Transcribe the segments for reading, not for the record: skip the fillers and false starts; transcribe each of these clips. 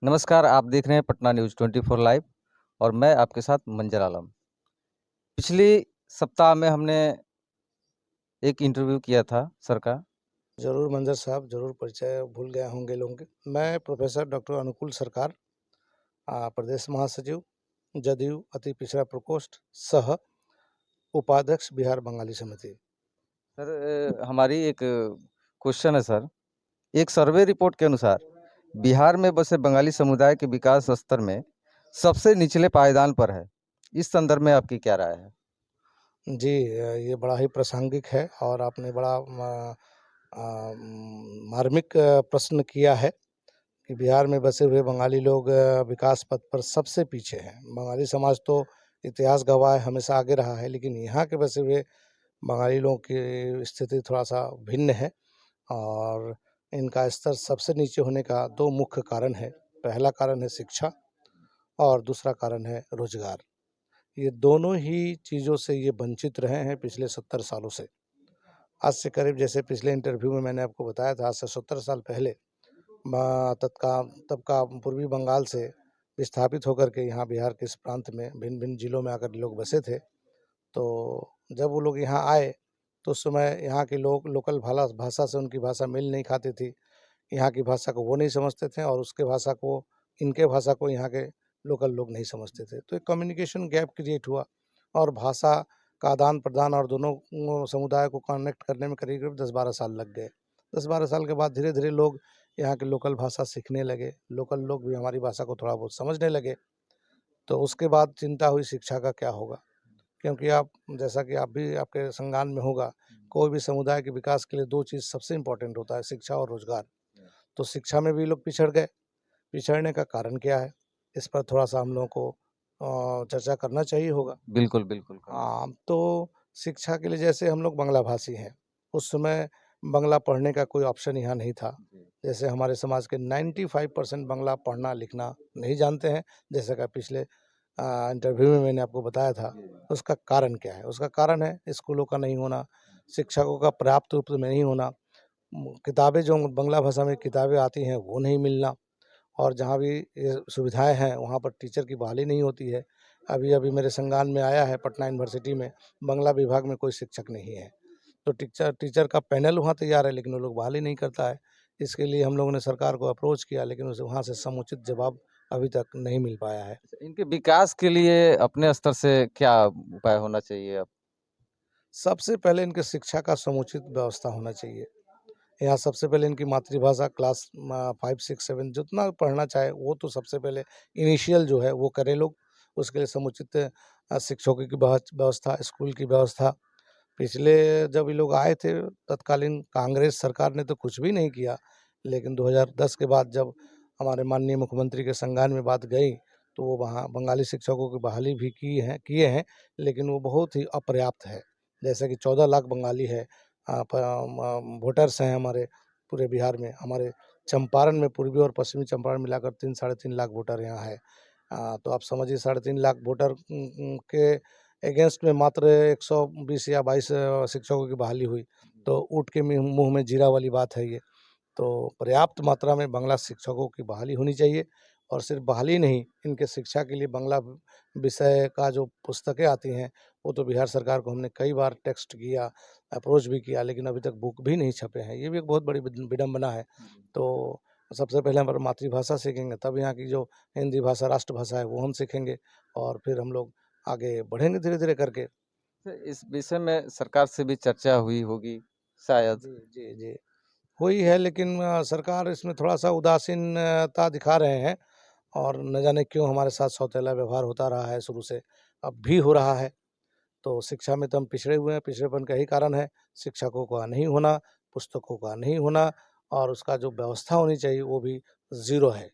नमस्कार, आप देख रहे हैं पटना न्यूज़ 24 लाइव और मैं आपके साथ मंजर आलम। पिछली सप्ताह में हमने एक इंटरव्यू किया था सर का। ज़रूर मंजर साहब, ज़रूर परिचय भूल गए होंगे लोगों के। मैं प्रोफ़ेसर डॉक्टर अनुकूल सरकार, प्रदेश महासचिव, जदयू अति पिछड़ा प्रकोष्ठ, सह उपाध्यक्ष बिहार बंगाली समिति। सर हमारी एक क्वेश्चन है सर। एक सर्वे रिपोर्ट के अनुसार बिहार में बसे बंगाली समुदाय के विकास स्तर में सबसे निचले पायदान पर है। इस संदर्भ में आपकी क्या राय है? जी ये बड़ा ही प्रासंगिक है और आपने बड़ा मार्मिक प्रश्न किया है कि बिहार में बसे हुए बंगाली लोग विकास पथ पर सबसे पीछे हैं। बंगाली समाज तो इतिहास गवाह है, हमेशा आगे रहा है, लेकिन यहाँ के बसे हुए बंगाली लोगों की स्थिति थोड़ा-सा भिन्न है। और इनका स्तर सबसे नीचे होने का 2 मुख्य कारण है। पहला कारण है शिक्षा और दूसरा कारण है रोज़गार। ये दोनों ही चीज़ों से ये वंचित रहे हैं पिछले 70 सालों से। आज से करीब जैसे पिछले इंटरव्यू में मैंने आपको बताया था, आज से 70 साल पहले तब का पूर्वी बंगाल से विस्थापित होकर के यहाँ बिहार के इस प्रांत में भिन्न-भिन्न जिलों में आकर लोग बसे थे। तो जब वो लोग यहाँ आए, तो उस समय यहाँ के लोग लोकल भाषा से उनकी भाषा मेल नहीं खाती थी। यहाँ की भाषा को वो नहीं समझते थे और उसके भाषा को इनके भाषा को यहाँ के लोकल लोग नहीं समझते थे। तो एक कम्युनिकेशन गैप क्रिएट हुआ और भाषा का आदान-प्रदान और दोनों समुदाय को कनेक्ट करने में करीब-करीब 10-12 साल लग गए। 10-12 साल के बाद धीरे-धीरे लोग यहाँ के लोकल भाषा सीखने लगे। लोकल लोग भी हमारी भाषा को थोड़ा बहुत समझने लगे। तो उसके बाद चिंता हुई शिक्षा का क्या होगा? क्योंकि आप जैसा कि आप भी आपके संज्ञान में होगा, कोई भी समुदाय के विकास के लिए 2 चीज़ सबसे इम्पोर्टेंट होता है, शिक्षा और रोज़गार। तो शिक्षा में भी लोग पिछड़ गए। पिछड़ने का कारण क्या है? इस पर थोड़ा-सा हम लोगों को चर्चा करना चाहिए होगा। बिल्कुल, बिल्कुल। तो शिक्षा के लिए जैसे हम लोग बांग्ला भाषी हैं, उस समय बांग्ला पढ़ने का कोई ऑप्शन यहाँ नहीं था। जैसे हमारे समाज के 95% बांग्ला पढ़ना लिखना नहीं जानते हैं, जैसा कि पिछले इंटरव्यू में मैंने आपको बताया था। उसका कारण क्या है? उसका कारण है स्कूलों का नहीं होना, शिक्षकों का पर्याप्त रूप में नहीं होना, किताबें जो बांग्ला भाषा में किताबें आती हैं वो नहीं मिलना और जहाँ भी ये सुविधाएँ हैं वहाँ पर टीचर की बहाली नहीं होती है। अभी-अभी मेरे संज्ञान में आया है पटना यूनिवर्सिटी में बांग्ला विभाग में कोई शिक्षक नहीं है। तो टीचर टीचर का पैनल वहाँ तैयार है लेकिन वो लोग बहाली नहीं करता है। इसके लिए हम लोगों ने सरकार को अप्रोच किया लेकिन उसे वहाँ से समुचित जवाब अभी तक नहीं मिल पाया है। इनके विकास के लिए अपने स्तर से क्या उपाय होना चाहिए अब? सबसे पहले इनके शिक्षा का समुचित व्यवस्था होना चाहिए। यहाँ सबसे पहले इनकी मातृभाषा क्लास 5, 6, 7 जितना पढ़ना चाहे वो तो सबसे पहले इनिशियल जो है वो करें लोग। उसके लिए समुचित शिक्षकों की व्यवस्था, स्कूल की व्यवस्था। पिछले जब ये लोग आए थे तत्कालीन कांग्रेस सरकार ने तो कुछ भी नहीं किया। लेकिन 2010 के बाद जब हमारे माननीय मुख्यमंत्री के संज्ञान में बात गई, तो वो वहाँ बंगाली शिक्षकों की बहाली भी किए हैं, लेकिन वो बहुत ही अपर्याप्त है। जैसे कि 14 लाख बंगाली है वोटर्स हैं हमारे पूरे बिहार में। हमारे चंपारण में पूर्वी और पश्चिमी चंपारण मिलाकर 3 साढ़े 3 लाख वोटर यहाँ है। तो आप समझिए साढ़े 3 लाख वोटर के अगेंस्ट में मात्र 120 या 22 शिक्षकों की बहाली हुई। तो ऊँट के मुँह में जीरा वाली बात है ये। तो पर्याप्त मात्रा में बांग्ला शिक्षकों की बहाली होनी चाहिए और सिर्फ बहाली नहीं, इनके शिक्षा के लिए बांग्ला विषय का जो पुस्तकें आती हैं, वो तो बिहार सरकार को हमने कई बार टेक्स्ट किया, अप्रोच भी किया, लेकिन अभी तक बुक भी नहीं छपे हैं। ये भी एक बहुत बड़ी विडंबना है। तो सबसे पहले हम मातृभाषा सीखेंगे, तब यहाँ की जो हिंदी भाषा राष्ट्रभाषा है, वो हम सीखेंगे और फिर हम लोग आगे बढ़ेंगे धीरे-धीरे करके। तो इस विषय में सरकार से भी चर्चा हुई होगी शायद। जी, जी, जी। हुई है लेकिन सरकार इसमें थोड़ा-सा उदासीनता दिखा रहे हैं और न जाने क्यों हमारे साथ सौतेला व्यवहार होता रहा है शुरू से, अब भी हो रहा है। तो शिक्षा में तो हम पिछड़े हुए हैं, पिछड़ेपन का यही कारण है, शिक्षकों का नहीं होना, पुस्तकों का नहीं होना और उसका जो व्यवस्था होनी चाहिए वो भी ज़ीरो है।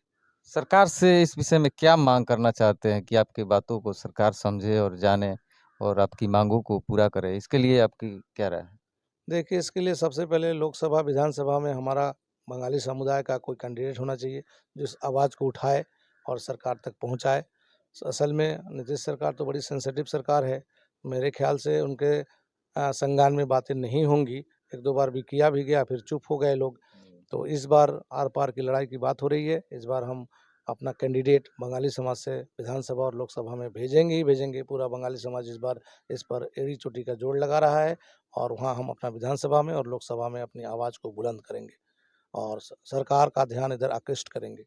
सरकार से इस विषय में क्या माँग करना चाहते हैं कि आपकी बातों को सरकार समझे और जाने और आपकी माँगों को पूरा करे? इसके लिए आपकी क्या राय है? देखिए, इसके लिए सबसे पहले लोकसभा, विधानसभा में हमारा बंगाली समुदाय का कोई कैंडिडेट होना चाहिए, जो इस आवाज़ को उठाए और सरकार तक पहुँचाए। असल में नीतीश सरकार तो बड़ी सेंसिटिव सरकार है। मेरे ख़्याल से उनके संज्ञान में बातें नहीं होंगी। 1-2 बार भी किया भी गया, फिर चुप हो गए लोग। तो इस बार आर-पार की लड़ाई की बात हो रही है। इस बार हम अपना कैंडिडेट बंगाली समाज से विधानसभा और लोकसभा में भेजेंगे ही भेजेंगे। पूरा बंगाली समाज इस बार इस पर एड़ी चोटी का जोड़ लगा रहा है और वहाँ हम अपना विधानसभा में और लोकसभा में अपनी आवाज़ को बुलंद करेंगे और सरकार का ध्यान इधर आकृष्ट करेंगे।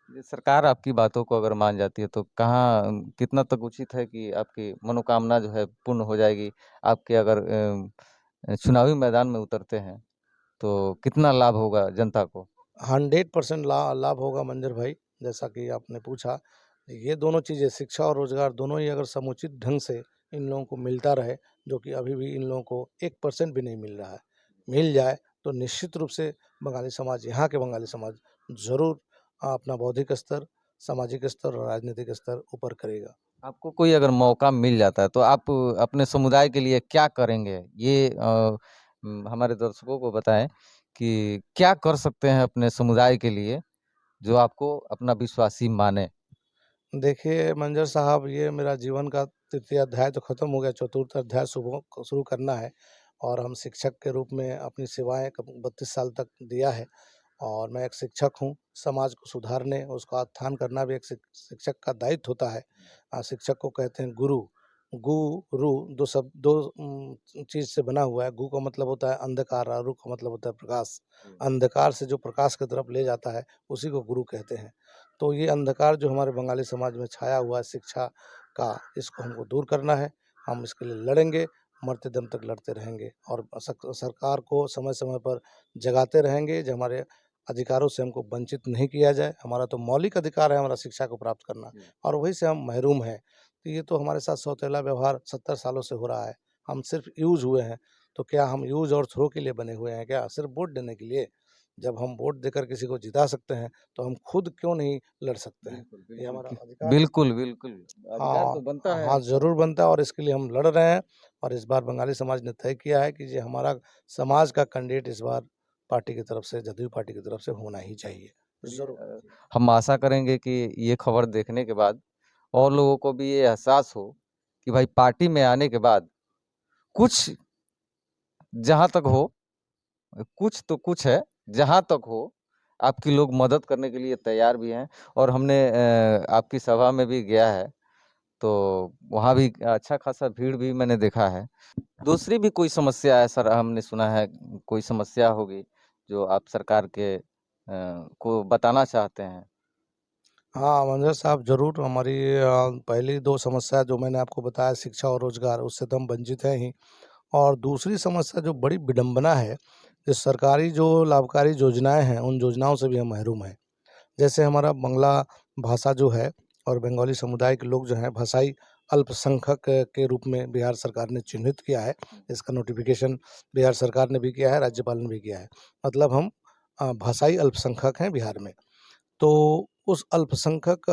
ये सरकार आपकी बातों को अगर मान जाती है तो कहाँ कितना तक उचित है कि आपकी मनोकामना जो है पूर्ण हो जाएगी? आपके अगर चुनावी मैदान में उतरते हैं तो कितना लाभ होगा जनता को? 100% लाभ होगा मंजर भाई, जैसा कि आपने पूछा। ये दोनों चीज़ें शिक्षा और रोज़गार दोनों ही अगर समुचित ढंग से इन लोगों को मिलता रहे, जो कि अभी भी इन लोगों को 1% भी नहीं मिल रहा है, मिल जाए तो निश्चित रूप से बंगाली समाज, यहाँ के बंगाली समाज ज़रूर अपना बौद्धिक स्तर, सामाजिक स्तर और राजनीतिक स्तर ऊपर करेगा। आपको कोई अगर मौका मिल जाता है तो आप अपने समुदाय के लिए क्या करेंगे? ये हमारे दर्शकों को बताएँ कि क्या कर सकते हैं अपने समुदाय के लिए जो आपको अपना विश्वासी माने? देखिए मंजर साहब, ये मेरा जीवन का तृतीय अध्याय तो ख़त्म हो गया, चतुर्थ अध्याय शुरू करना है और हम शिक्षक के रूप में अपनी सेवाएँ कब 32 साल तक दिया है और मैं एक शिक्षक हूँ। समाज को सुधारने, उसका उत्थान करना भी एक शिक्षक का दायित्व होता है। शिक्षक को कहते हैं गुरु। गुरु 2 शब्द 2 चीज़ से बना हुआ है। गु का मतलब होता है अंधकार और रु का मतलब होता है प्रकाश। अंधकार से जो प्रकाश की तरफ ले जाता है, उसी को गुरु कहते हैं। तो ये अंधकार जो हमारे बंगाली समाज में छाया हुआ है शिक्षा का, इसको हमको दूर करना है। हम इसके लिए लड़ेंगे, मरते दम तक लड़ते रहेंगे और सरकार को समय-समय पर जगाते रहेंगे, जो हमारे अधिकारों से हमको वंचित नहीं किया जाए। हमारा तो मौलिक अधिकार है हमारा शिक्षा को प्राप्त करना और वहीं से हम महरूम हैं। तो ये तो हमारे साथ सौतेला व्यवहार 70 सालों से हो रहा है। हम सिर्फ़ यूज़ हुए हैं, तो क्या हम यूज़ और थ्रो के लिए बने हुए हैं क्या? सिर्फ़ वोट देने के लिए? जब हम वोट देकर किसी को जिता सकते हैं, तो हम खुद क्यों नहीं लड़ सकते हैं? बिल्कुल, ये बिल्कुल हमारा कि अधिकार है। बिल्कुल, बिल्कुल। अधिकार हाँ, तो बनता है हाँ, आपको। ज़रूर बनता है और इसके लिए हम लड़ रहे हैं और इस बार बंगाली समाज ने तय किया है कि ये हमारा समाज का कैंडिडेट इस बार पार्टी की तरफ से, जदयू पार्टी की तरफ से होना ही चाहिए। चलिए ज़रूर होना चाहिए। हम आशा करेंगे कि ये खबर देखने के बाद और लोगों को भी ये एहसास हो कि भाई पार्टी में आने के बाद कुछ जहाँ तक हो, कुछ तो कुछ है, जहाँ तक हो, आपकी लोग मदद करने के लिए तैयार भी हैं और हमने आपकी सभा में भी गया है, तो वहाँ भी अच्छा खासा भीड़ भी मैंने देखा है। दूसरी भी कोई समस्या है सर, हमने सुना है कोई समस्या होगी जो आप सरकार के को बताना चाहते हैं? हाँ, मंजर साहब ज़रूर हमारी पहली 2 समस्या जो मैंने आपको बताया शिक्षा और रोज़गार, उससे तो हम वंचित हैं ही और दूसरी समस्या जो बड़ी विडंबना है, कि सरकारी जो लाभकारी योजनाएँ हैं, उन योजनाओं से भी हम महरूम हैं। जैसे हमारा बंगला भाषा जो है और बंगाली समुदाय के लोग जो हैं भाषाई अल्पसंख्यक के रूप में बिहार सरकार ने चिन्हित किया है। इसका नोटिफ़िकेशन बिहार सरकार ने भी किया है, राज्यपाल ने भी किया है। मतलब हम भाषाई अल्पसंख्यक हैं बिहार में। तो उस अल्पसंख्यक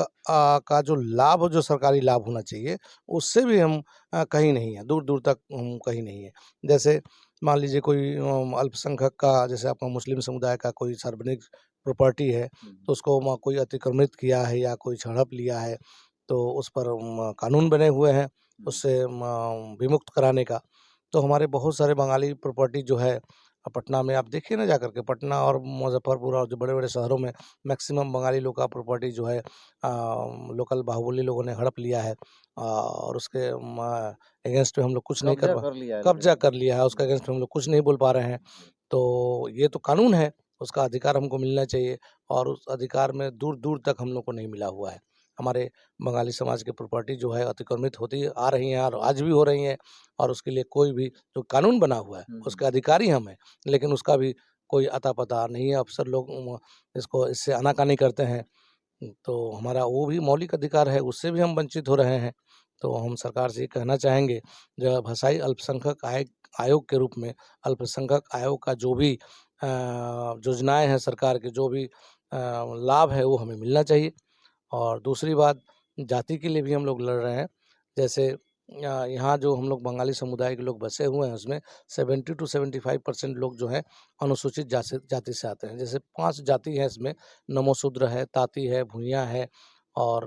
का जो लाभ जो सरकारी लाभ होना चाहिए, उससे भी हम कहीं नहीं हैं, दूर-दूर तक हम कहीं नहीं हैं। जैसे मान लीजिए कोई अल्पसंख्यक का जैसे आपका मुस्लिम समुदाय का कोई सार्वजनिक प्रॉपर्टी है, तो उसको कोई अतिक्रमित किया है या कोई झड़प लिया है, तो उस पर कानून बने हुए हैं, उससे विमुक्त कराने का। तो हमारे बहुत सारे बंगाली प्रॉपर्टी जो है पटना में आप देखिए ना जाकर के, पटना और मुज़फ्फरपुर और जो बड़े-बड़े शहरों में मैक्सिमम बंगाली लोग का प्रॉपर्टी जो है लोकल बाहुबली लोगों ने हड़प लिया है और उसके अगेंस्ट में हम लोग कुछ नहीं कब्ज़ा करवा कर लिया है लग कब्ज़ा रहा है। कर लिया है, उसके अगेंस्ट में हम लोग कुछ नहीं बोल पा रहे हैं। तो ये तो कानून है, उसका अधिकार हमको मिलना चाहिए और उस अधिकार में दूर-दूर तक हम लोग को नहीं मिला हुआ है। हमारे बंगाली समाज की प्रॉपर्टी जो है अतिक्रमित होती आ रही हैं और आज भी हो रही हैं और उसके लिए कोई भी जो कानून बना हुआ है, उसके अधिकारी हम हैं, लेकिन उसका भी कोई अता-पता नहीं है। अफ़सर लोग इसको इससे आनाकानी करते हैं। तो हमारा वो भी मौलिक अधिकार है, उससे भी हम वंचित हो रहे हैं। तो हम सरकार से ये कहना चाहेंगे, जो भाषाई अल्पसंख्यक आयोग के रूप में अल्पसंख्यक आयोग का जो भी योजनाएँ हैं सरकार के, जो भी लाभ है, वो हमें मिलना चाहिए। और दूसरी बात, जाति के लिए भी हम लोग लड़ रहे हैं। जैसे यहाँ जो हम लोग बंगाली समुदाय के लोग बसे हुए हैं, उसमें 70 टू 75% लोग जो हैं अनुसूचित जाति से आते हैं। जैसे 5 जाति हैं इसमें, नमोशूद्र है, ताती है, भूइयाँ है और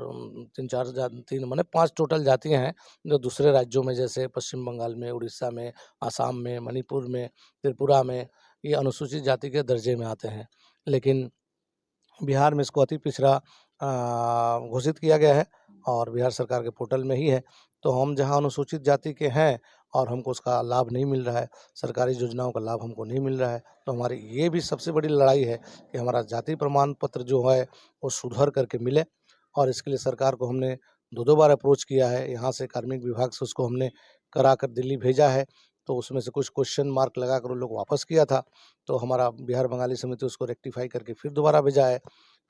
3-4 3 माने 5 टोटल जातियाँ हैं, जो दूसरे राज्यों में जैसे पश्चिम बंगाल में, उड़ीसा में, असम में, मणिपुर में, त्रिपुरा में, ये अनुसूचित जाति के दर्जे में आते हैं। लेकिन बिहार में इसको अति पिछड़ा घोषित किया गया है और बिहार सरकार के पोर्टल में ही है। तो हम जहाँ अनुसूचित जाति के हैं और हमको उसका लाभ नहीं मिल रहा है, सरकारी योजनाओं का लाभ हमको नहीं मिल रहा है, तो हमारी ये भी सबसे बड़ी लड़ाई है कि हमारा जाति प्रमाण पत्र जो है वो सुधर करके मिले। और इसके लिए सरकार को हमने 2-2 बार अप्रोच किया है, यहाँ से कार्मिक विभाग से उसको हमने करा कर दिल्ली भेजा है, तो उसमें से कुछ क्वेश्चन मार्क लगाकर वो लोग वापस किया था। तो हमारा बिहार बंगाली समिति उसको रेक्टिफ़ाई करके फिर दोबारा भेजा है।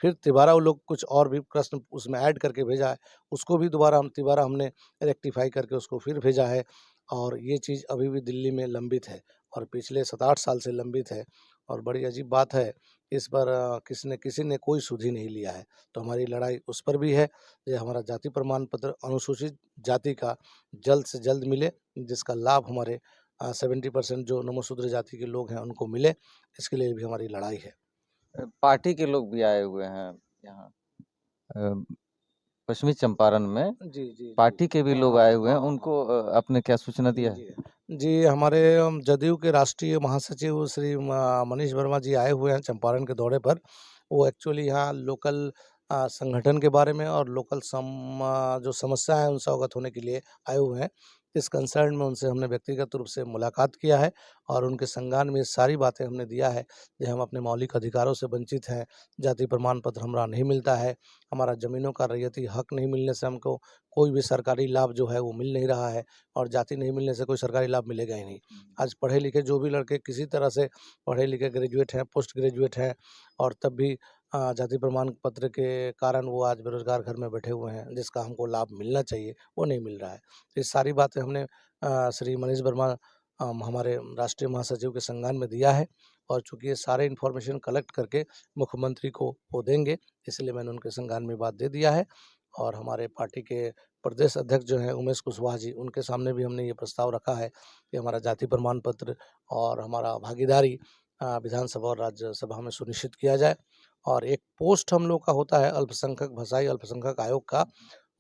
फिर तिबारा वो लोग कुछ और भी प्रश्न उसमें ऐड करके भेजा है, उसको भी तिबारा हमने रेक्टिफ़ाई करके उसको फिर भेजा है। और ये चीज़ अभी भी दिल्ली में लंबित है और पिछले 7-8 साल से लंबित है और बड़ी अजीब बात है, इस पर किसी ने कोई सुध ही नहीं लिया है। तो हमारी लड़ाई उस पर भी है, ये हमारा जाति प्रमाण पत्र अनुसूचित जाति का जल्द से जल्द मिले, जिसका लाभ हमारे 70% जो नमोशूद्र जाति के लोग हैं उनको मिले, इसके लिए भी हमारी लड़ाई है। पार्टी के लोग भी आए हुए हैं यहाँ अ, पश्चिमी चंपारण में जी, जी, जी। पार्टी के भी हाँ, लोग हाँ, आए हुए हैं, हाँ, हाँ, उनको हाँ। आपने क्या सूचना जी, दिया है? जी। जी, हमारे जदयू के राष्ट्रीय महासचिव श्री मनीष वर्मा जी आए हुए हैं चंपारण के दौरे पर। वो एक्चुअली यहाँ लोकल संगठन के बारे में और लोकल जो समस्या है उनसे अवगत होने के लिए आए हुए हैं। इस कंसर्न में उनसे हमने व्यक्तिगत रूप से मुलाकात किया है और उनके संज्ञान में ये सारी बातें हमने दिया है कि हम अपने मौलिक अधिकारों से वंचित हैं, जाति प्रमाण पत्र हमारा नहीं मिलता है, हमारा ज़मीनों का रैयती हक नहीं मिलने से हमको कोई भी सरकारी लाभ जो है वो मिल नहीं रहा है और जाति नहीं मिलने से कोई सरकारी लाभ मिलेगा ही नहीं। आज पढ़े-लिखे जो भी लड़के किसी तरह से पढ़े-लिखे ग्रेजुएट हैं, पोस्ट ग्रेजुएट हैं और तब भी जाति प्रमाण पत्र के कारण वो आज बेरोज़गार घर में बैठे हुए हैं, जिसका हमको लाभ मिलना चाहिए, वो नहीं मिल रहा है। तो ये सारी बातें हमने श्री मनीष वर्मा हमारे राष्ट्रीय महासचिव के संज्ञान में दिया है और चूँकि ये सारे इन्फॉर्मेशन कलेक्ट करके मुख्यमंत्री को वो देंगे, इसलिए मैंने उनके संज्ञान में बात दे दिया है और हमारे पार्टी के प्रदेश अध्यक्ष जो हैं उमेश कुशवाहा जी, उनके सामने भी हमने ये प्रस्ताव रखा है कि हमारा जाति प्रमाण पत्र और हमारा भागीदारी विधानसभा और राज्यसभा में सुनिश्चित किया जाए। और एक पोस्ट हम लोग का होता है अल्पसंख्यक भसाई अल्पसंख्यक आयोग का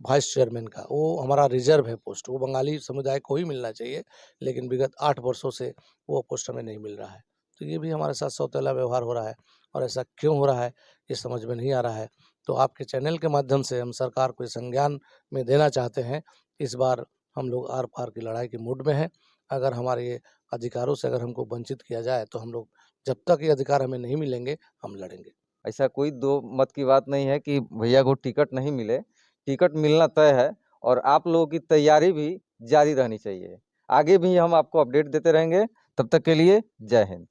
वाइस चेयरमैन का, वो हमारा रिज़र्व है पोस्ट, वो बंगाली समुदाय को ही मिलना चाहिए, लेकिन विगत 8 वर्षों से वो पोस्ट हमें नहीं मिल रहा है। तो ये भी हमारे साथ सौतेला व्यवहार हो रहा है और ऐसा क्यों हो रहा है, ये समझ में नहीं आ रहा है। तो आपके चैनल के माध्यम से हम सरकार को ये संज्ञान में देना चाहते हैं, इस बार हम लोग आर-पार की लड़ाई के मूड में हैं। अगर हमारे ये अधिकारों से अगर हमको वंचित किया जाए, तो हम लोग जब तक ये अधिकार हमें नहीं मिलेंगे, हम लड़ेंगे। ऐसा कोई दो मत की बात नहीं है कि भैया को टिकट नहीं मिले, टिकट मिलना तय है और आप लोगों की तैयारी भी जारी रहनी चाहिए। आगे भी हम आपको अपडेट देते रहेंगे, तब तक के लिए जय हिंद।